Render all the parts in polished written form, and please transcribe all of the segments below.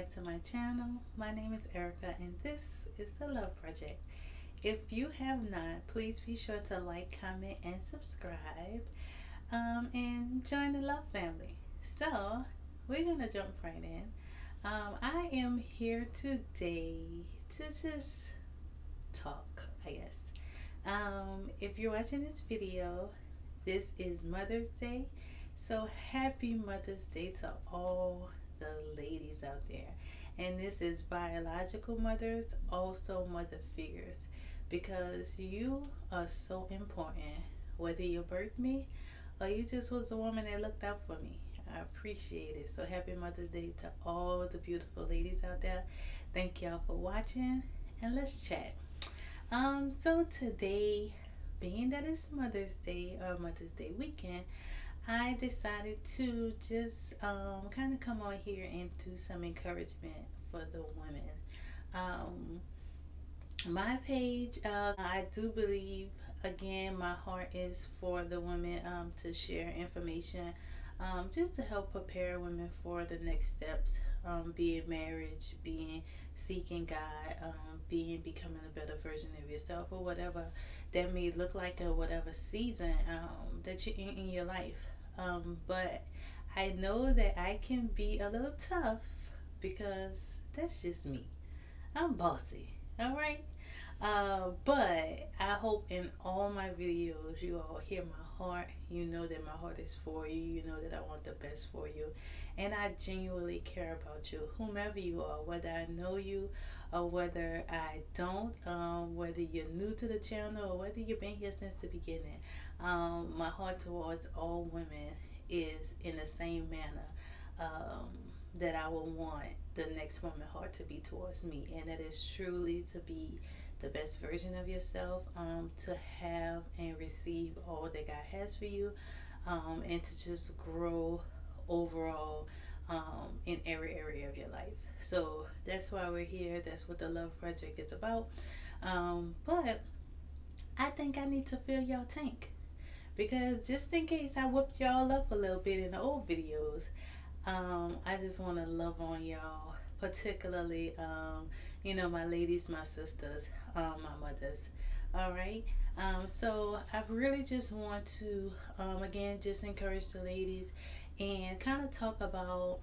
back to my channel. My name is Erica and this is the Love Project. If you have not, please be sure to like, comment, and subscribe and join the Love family. So, we're going to jump right in. I am here today to just talk, I guess. If you're watching this video, this is Mother's Day. So happy Mother's Day to all the ladies out there. And this is biological mothers, also mother figures, because you are so important. Whether you birthed me or you just was the woman that looked out for me, I appreciate it. So happy Mother's Day to all the beautiful ladies out there. Thank y'all for watching, and let's chat. So today, being that it's Mother's Day or Mother's Day weekend, I decided to just kind of come on here and do some encouragement for the women. Um, my page, I do believe, again, my heart is for the women to share information just to help prepare women for the next steps, be it marriage, being seeking God, being becoming a better version of yourself, or whatever that may look like, or whatever season that you're in your life. But I know that I can be a little tough because that's just me. I'm bossy, all right? But I hope in all my videos you all hear my heart. You know that my heart is for you. You know that I want the best for you. And I genuinely care about you, whomever you are, whether I know you or whether I don't, whether you're new to the channel or whether you've been here since the beginning. My heart towards all women is in the same manner that I would want the next woman heart to be towards me, and that is truly to be the best version of yourself, to have and receive all that God has for you, and to just grow overall in every area of your life. So that's why we're here. That's what the Love Project is about. But I think I need to fill your tank, because just in case I whooped y'all up a little bit in the old videos, I just want to love on y'all, particularly, my ladies, my sisters, my mothers. All right. So I really just want to, again, just encourage the ladies and kind of talk about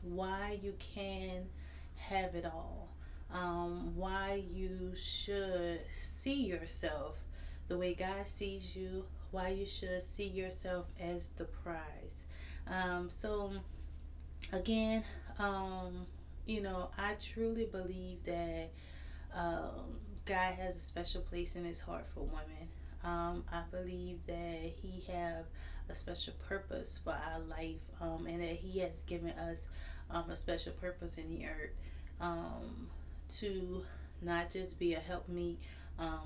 why you can have it all, why you should see yourself the way God sees you, why you should see yourself as the prize. So again, I truly believe that God has a special place in his heart for women. I believe that he have a special purpose for our life, and that he has given us a special purpose in the earth, to not just be a helpmeet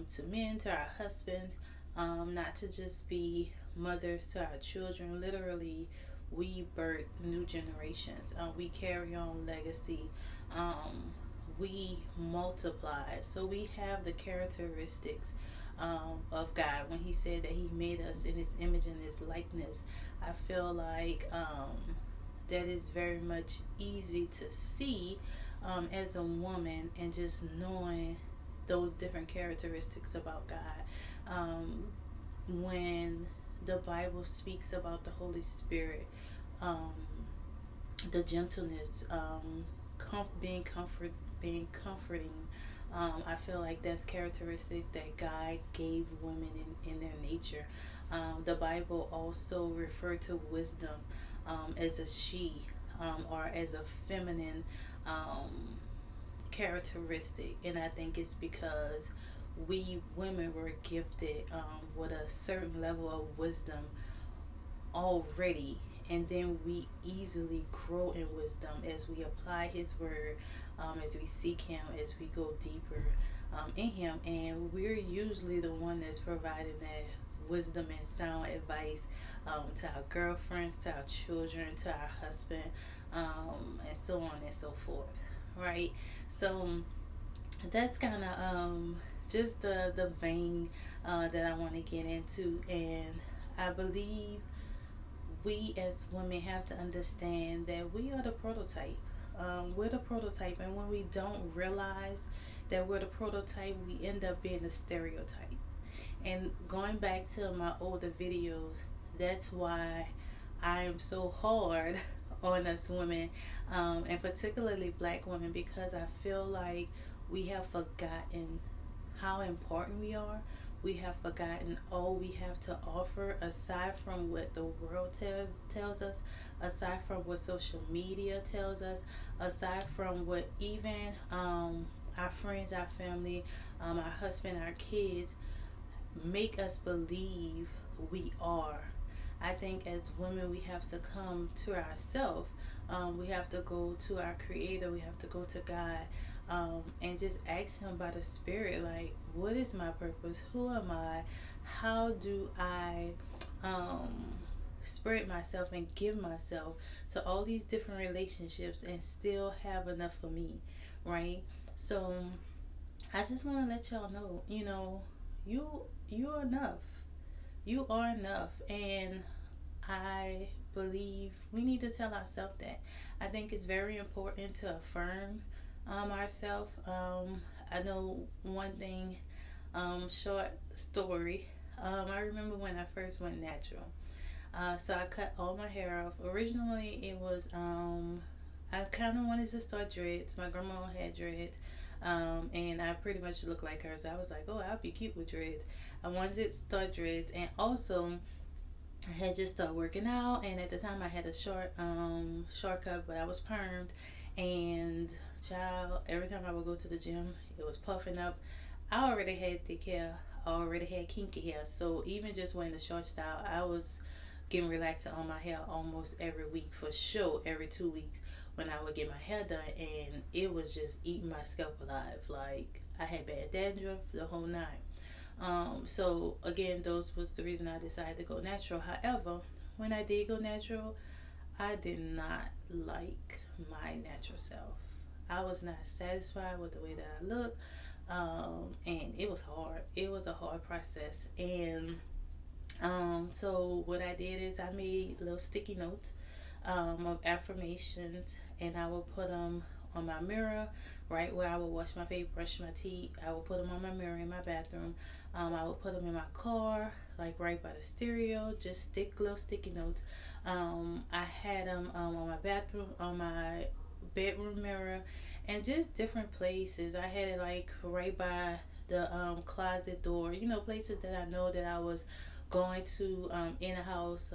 to men, to our husbands, not to just be mothers to our children. Literally, we birth new generations. We carry on legacy. We multiply. So we have the characteristics of God. When he said that he made us in his image and his likeness, I feel like that is very much easy to see as a woman, and just knowing those different characteristics about God. When the Bible speaks about the Holy Spirit, um, the gentleness, being comforting. I feel like that's characteristics that God gave women in their nature. The Bible also referred to wisdom as a she, or as a feminine characteristic, and I think it's because we women were gifted with a certain level of wisdom already, and then we easily grow in wisdom as we apply his word, as we seek him, as we go deeper in him, and we're usually the one that's providing that wisdom and sound advice to our girlfriends, to our children, to our husband, and so on and so forth, right? So that's kind of just the vein that I want to get into. And I believe we as women have to understand that we are the prototype. We're the prototype, and when we don't realize that we're the prototype, we end up being the stereotype. And going back to my older videos, that's why I am so hard on us women, and particularly black women, because I feel like we have forgotten how important we are. We have forgotten all we have to offer aside from what the world tells us, aside from what social media tells us, aside from what even our friends, our family, our husband, our kids make us believe we are. I think as women, we have to come to ourselves. We have to go to our Creator. We have to go to God, and just ask Him by the Spirit, like, what is my purpose? Who am I? How do I spread myself and give myself to all these different relationships and still have enough for me, right? So I just want to let y'all know, you you are enough. You are enough, and I believe we need to tell ourselves that. I think it's very important to affirm ourselves. I know one thing, short story. I remember when I first went natural. So I cut all my hair off. Originally, it was I kind of wanted to start dreads. My grandma had dreads, and I pretty much looked like her. So I was like, oh, I'll be cute with dreads. I wanted to start dreads, and also I had just started working out, and at the time I had a shortcut, but I was permed, and child, every time I would go to the gym, it was puffing up. I already had thick hair, I already had kinky hair, so even just wearing the short style, I was getting relaxing on my hair almost every week, for sure, every 2 weeks when I would get my hair done, and it was just eating my scalp alive. Like, I had bad dandruff, the whole nine. So again, those was the reason I decided to go natural. However, when I did go natural, I did not like my natural self. I was not satisfied with the way that I looked, and it was hard. It was a hard process, and so what I did is I made little sticky notes of affirmations, and I would put them on my mirror, right where I would wash my face, brush my teeth. I would put them on my mirror in my bathroom. I would put them in my car, like right by the stereo, just stick little sticky notes. I had them on my bathroom, on my bedroom mirror, and just different places. I had it like right by the closet door, places that I know that I was going to in the house,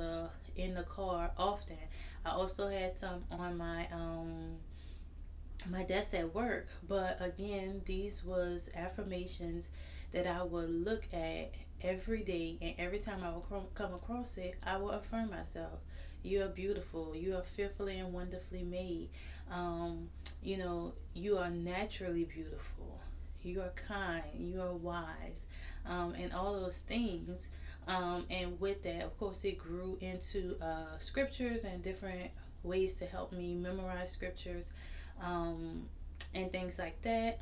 in the car often. I also had some on my desk at work, but again, these was affirmations that I would look at every day, and every time I would come across it, I would affirm myself. You are beautiful. You are fearfully and wonderfully made. You are naturally beautiful. You are kind. You are wise, and all those things. And with that, of course, it grew into scriptures and different ways to help me memorize scriptures, and things like that.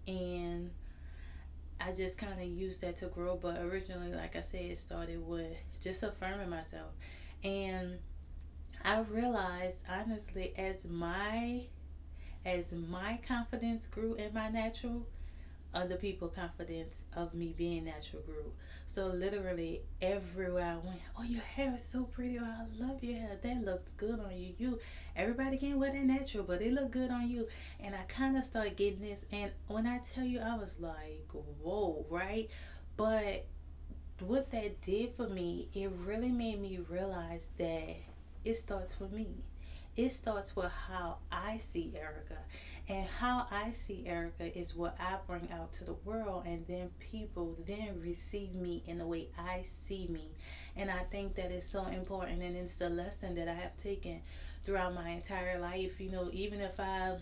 And I just kind of used that to grow. But originally, like I said, it started with just affirming myself. And I realized, honestly, as my confidence grew in my natural, other people confidence of me being natural grew. So literally everywhere I went, oh, your hair is so pretty, oh, I love your hair, that looks good on you. Everybody can't wear that natural, but it look good on you. And I kind of started getting this, and when I tell you, I was like, whoa, right? But what that did for me, it really made me realize that it starts with me. It starts with how I see Erica. And how I see Erica is what I bring out to the world, and then people then receive me in the way I see me. And I think that is so important, and it's a lesson that I have taken throughout my entire life. Even if I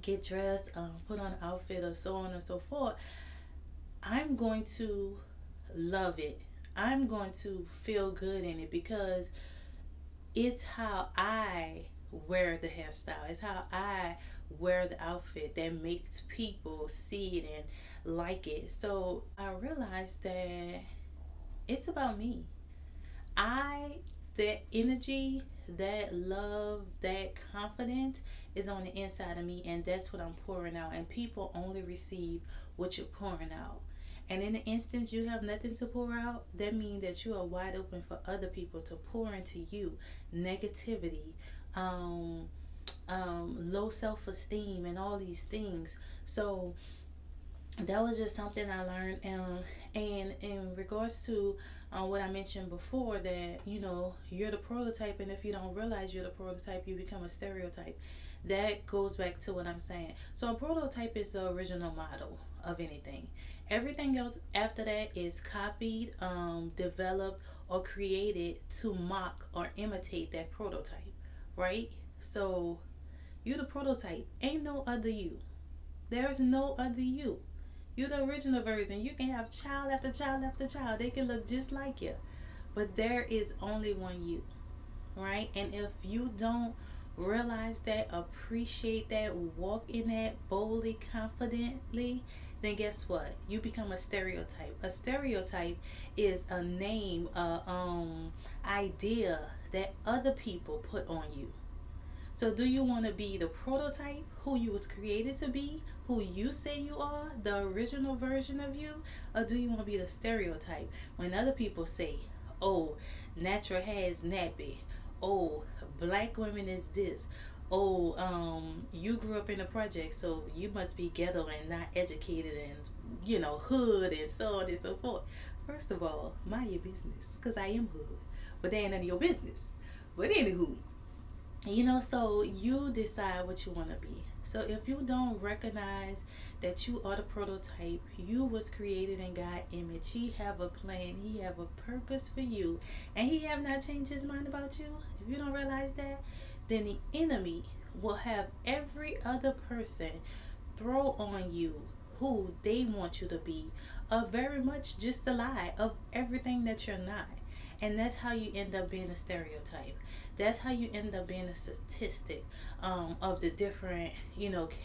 get dressed, put on an outfit, or so on and so forth, I'm going to love it. I'm going to feel good in it, because it's how I wear the hairstyle. It's how I wear the outfit that makes people see it and like it. So I realized that it's about me. I, that energy that love, that confidence is on the inside of me, and that's what I'm pouring out. And people only receive what you're pouring out. And in the instance you have nothing to pour out, that means that you are wide open for other people to pour into you negativity, um, low self esteem, and all these things. So that was just something I learned. And in regards to what I mentioned before, that you're the prototype, and if you don't realize you're the prototype, you become a stereotype. That goes back to what I'm saying. So a prototype is the original model of anything. Everything else after that is copied, developed, or created to mock or imitate that prototype, right? So you the prototype. Ain't no other you. There's no other you. You're the original version. You can have child after child after child. They can look just like you. But there is only one you, right? And if you don't realize that, appreciate that, walk in that boldly, confidently, then guess what? You become a stereotype. A stereotype is a name, a idea that other people put on you. So do you want to be the prototype, who you was created to be, who you say you are, the original version of you, or do you want to be the stereotype when other people say, "Oh, natural hair is nappy. Oh, black women is this. Oh, you grew up in a project, so you must be ghetto and not educated and hood and so on and so forth." First of all, mind your business, cause I am hood, but they ain't none of your business. But anywho, so you decide what you want to be. So if you don't recognize that you are the prototype, you was created in God's image. He have a plan. He have a purpose for you, and he have not changed his mind about you. If you don't realize that, then the enemy will have every other person throw on you who they want you to be, very much just a lie of everything that you're not. And that's how you end up being a stereotype. That's how you end up being a statistic, of the different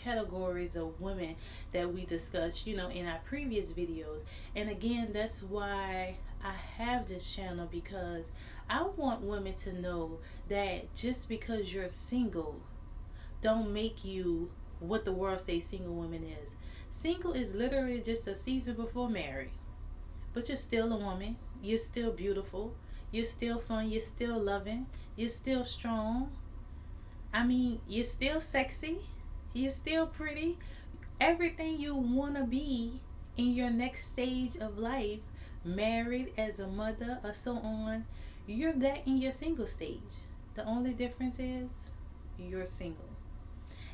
categories of women that we discussed in our previous videos. And again, that's why I have this channel, because I want women to know that just because you're single don't make you what the world says single women is. Single is literally just a season before married. But you're still a woman. You're still beautiful. You're still fun. You're still loving. You're still strong. I mean, you're still sexy. You're still pretty. Everything you want to be in your next stage of life, married, as a mother, or so on, you're that in your single stage. The only difference is you're single.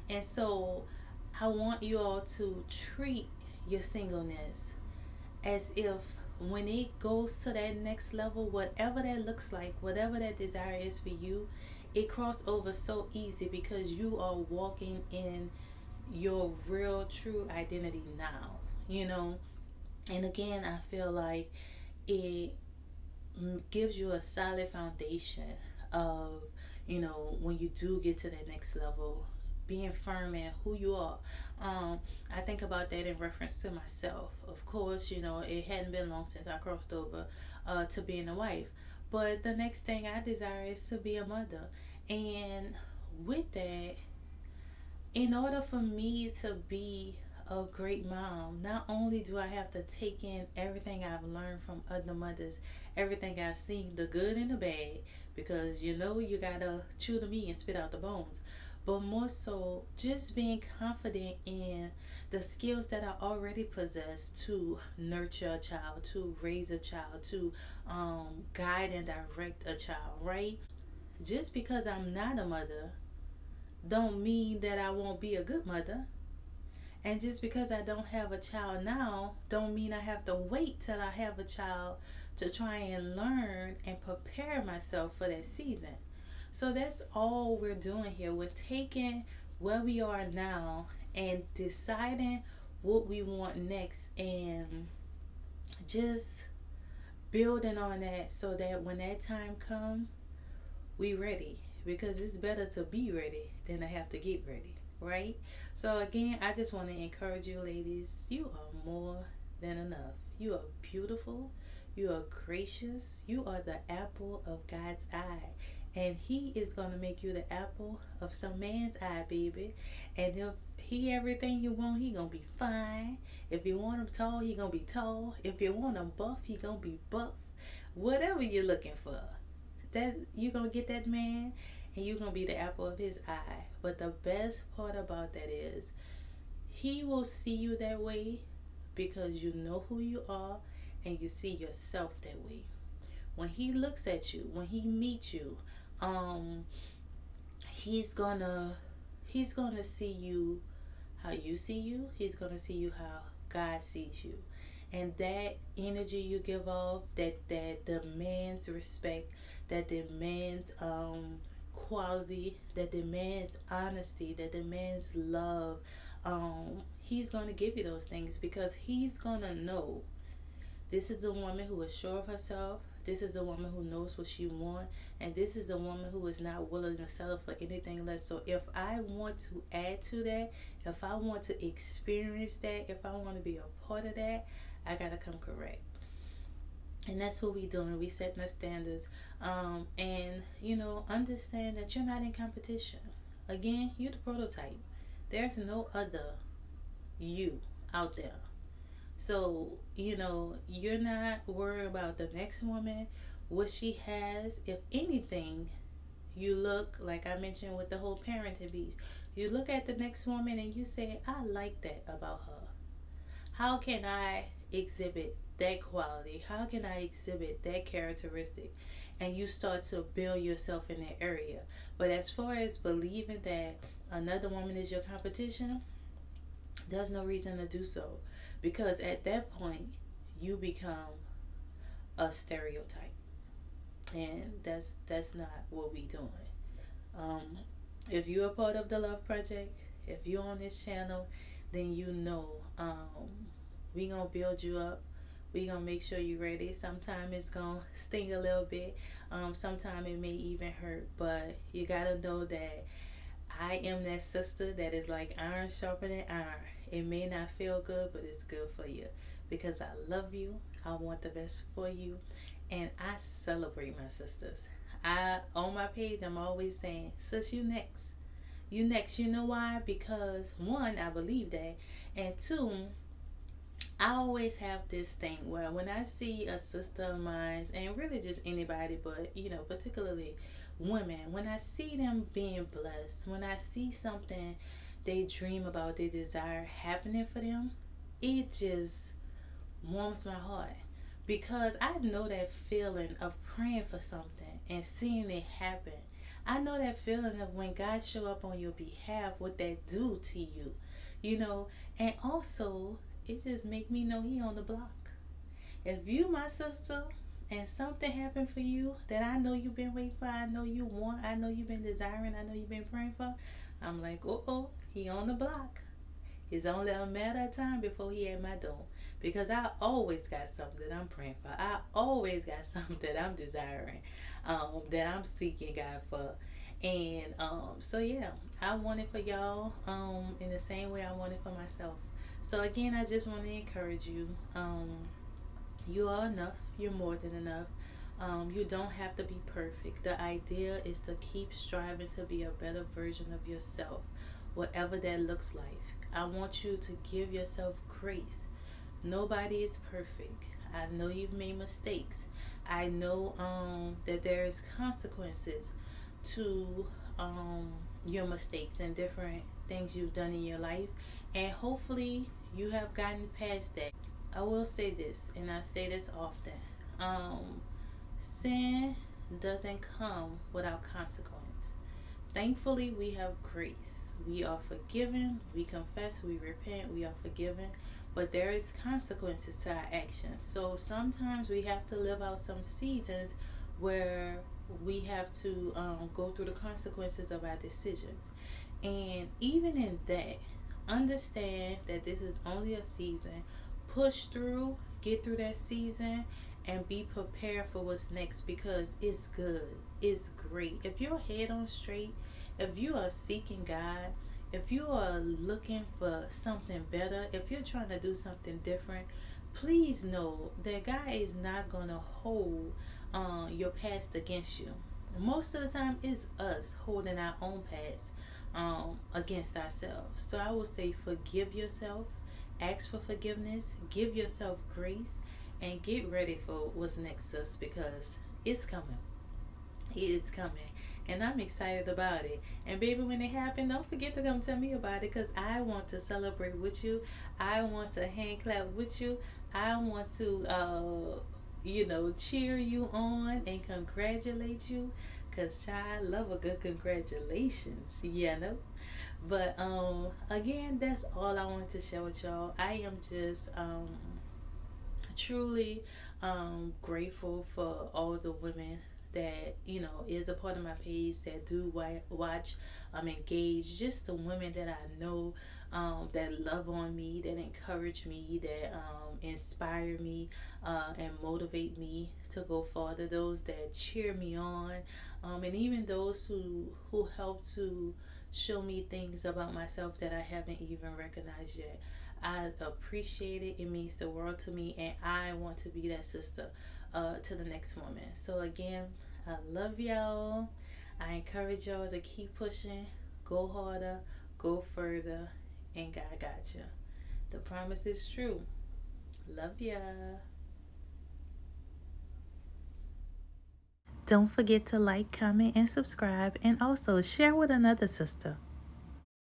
And so I want you all to treat your singleness as if when it goes to that next level, whatever that looks like, whatever that desire is for you, it crosses over so easy because you are walking in your real true identity now. And again, I feel like it gives you a solid foundation of when you do get to that next level, being firm in who you are. I think about that in reference to myself. Of course, it hadn't been long since I crossed over to being a wife. But the next thing I desire is to be a mother. And with that, in order for me to be a great mom, not only do I have to take in everything I've learned from other mothers, everything I've seen, the good and the bad, because you gotta chew the meat and spit out the bones, but more so just being confident in the skills that I already possess to nurture a child, to raise a child, to guide and direct a child, right? Just because I'm not a mother don't mean that I won't be a good mother. And just because I don't have a child now don't mean I have to wait till I have a child to try and learn and prepare myself for that season. So that's all we're doing here. We're taking where we are now and deciding what we want next, and just building on that so that when that time comes, we ready. Because it's better to be ready than to have to get ready, right? So again, I just want to encourage you ladies, you are more than enough. You are beautiful. You are gracious. You are the apple of God's eye. and he is gonna make you the apple of some man's eye, baby. And if he everything you want, he gonna be fine. If you want him tall, he gonna be tall. If you want him buff, he gonna be buff. Whatever you're looking for, that you gonna get that man, and you gonna be the apple of his eye. But the best part about that is he will see you that way because you know who you are and you see yourself that way. When he looks at you, when he meets you, um, he's gonna he's gonna see you how you see you. He's gonna see you how God sees you. And that energy you give off, that demands respect, that demands quality, that demands honesty, that demands love. He's gonna give you those things because he's gonna know this is a woman who is sure of herself. This is a woman who knows what she wants. And this is a woman who is not willing to settle for anything less. So if I want to add to that, if I want to experience that, if I want to be a part of that, I got to come correct. And that's what we doing. We setting the standards. And, understand that you're not in competition. Again, you're the prototype. There's no other you out there. So, you're not worried about the next woman, what she has. If anything, you look, like I mentioned with the whole parenting piece, you look at the next woman and you say, I like that about her. How can I exhibit that quality? How can I exhibit that characteristic? And you start to build yourself in that area. But as far as believing that another woman is your competition, there's no reason to do so, because at that point you become a stereotype, and that's not what we doing. If you're a part of the Love Project, if you're on this channel, then we gonna build you up. We gonna make sure you're ready. Sometimes it's gonna sting a little bit. Sometimes it may even hurt, but you gotta know that I am that sister that is like iron sharpening iron. It may not feel good, but it's good for you because I love you. I want the best for you, and I celebrate my sisters. On my page, I'm always saying, sis, you next. You next. You know why? Because one, I believe that, and two, I always have this thing where when I see a sister of mine, and really just anybody, but particularly women, when I see them being blessed, when I see something they dream about, they desire happening for them, it just warms my heart, because I know that feeling of praying for something and seeing it happen. I know that feeling of when God show up on your behalf, what that do to you, and also it just make me know he on the block. If you my sister and something happened for you that I know you've been waiting for, I know you want, I know you've been desiring, I know you've been praying for, I'm like, he on the block. It's only a matter of time before he at my door. Because I always got something that I'm praying for. I always got something that I'm desiring, that I'm seeking God for. And so yeah, I want it for y'all in the same way I want it for myself. So again, I just want to encourage you. You are enough. You're more than enough. You don't have to be perfect. The idea is to keep striving to be a better version of yourself, whatever that looks like. I want you to give yourself grace. Nobody is perfect. I know you've made mistakes. I know that there is consequences to your mistakes and different things you've done in your life, and hopefully you have gotten past that. I will say this, and I say this often. Sin doesn't come without consequence. Thankfully, we have grace. We are forgiven. We confess. We repent. We are forgiven. But there is consequences to our actions. So sometimes we have to live out some seasons where we have to go through the consequences of our decisions. And even in that, understand that this is only a season. Push through, get through that season, and be prepared for what's next, because it's good. It's great. If you're head on straight, if you are seeking God, if you are looking for something better, if you're trying to do something different, please know that God is not going to hold your past against you. most of the time it's us holding our own past against ourselves. So I would say forgive yourself, ask for forgiveness, give yourself grace, and get ready for what's next, sis, because it's coming. It is coming. And I'm excited about it. And baby, when it happens, don't forget to come tell me about it because I want to celebrate with you. I want to hand clap with you. I want to, cheer you on and congratulate you. Because, child, love a good congratulations. Yeah, no. But again, that's all I wanted to share with y'all. I am just truly grateful for all the women that is a part of my page that do watch, engage, just the women that I know, that love on me, that encourage me, that inspire me, and motivate me to go farther, those that cheer me on, and even those who help to show me things about myself that I haven't even recognized yet. I appreciate it. It means the world to me, and I want to be that sister to the next woman. So, again, I love y'all. I encourage y'all to keep pushing, go harder, go further, and God got you. The promise is true. Love ya. Don't forget to like, comment, and subscribe, and also share with another sister.